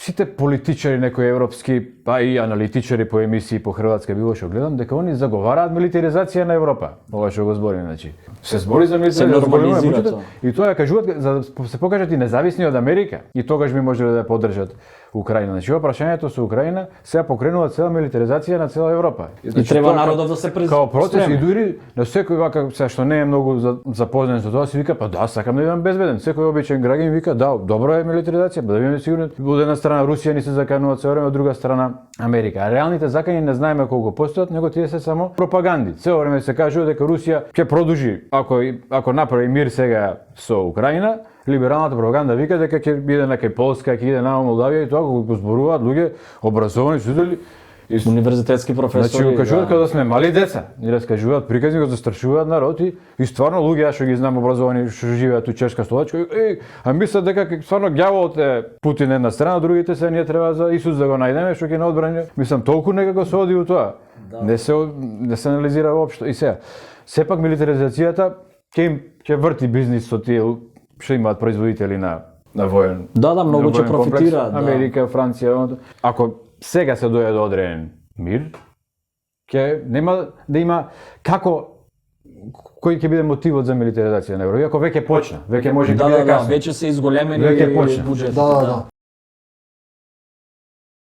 сите политичари некои европски, па и аналитичари по емисии по хрватска било што гледам, дека они заговараат милитаризација на Европа. Ова што го збори, значи. Се збори за милитаризација, и тоа ја кажуваат за да се покажат и независни од Америка. И тогаш би можеле да поддржат Украина. Значи, ова прашањето со Украина сега покренува цела милитаризација на цела Европа. И треба народов да се као процес и дури на секој вака се што не е многу запознат со тоа, си вика па да, сакам да бидам безбеден. Секој обичен граѓанин вика да, добро е милитаризација, да бидеме сигурни. Од една страна Русија ни се заканува цело време, од друга страна Америка. А реалните закани не знаеме колку постојат, него тие се само пропаганди. Цело време се кажува дека Русија ќе продолжи ако направи мир сега со Украина. Либералната пропаганда вика дека ќе биде на кај Полска, ќе иде на Молдавија и тоа го зборуваат луѓе образовани студенти. Универзитетски професори. Значи го кажуваат кога да сме мали деца, и раскажуваат приказни, го застрашуваат народ и стварно луѓе што ги знам образовани што живеат у Чешка, Словачка, а мислат дека стварно ѓаволот е Путин една страна, другите се ние треба за Исус да го најдеме што ќе не одбрани. Мислам толку некако се оди у тоа. Да. Не се анализира воопшто. И сега, сепак милитаризацијата ќе врти бизнис со тие што имаат производители на воен. Да, многу ќе профитираат. Америка, Франција, ако сега се дојде до одреден мир, ќе нема да има кој ќе биде мотивот за милитаризација на Европа. Иако веќе почна, веќе може да биде касно. Веќе се изголемени буџети. Да.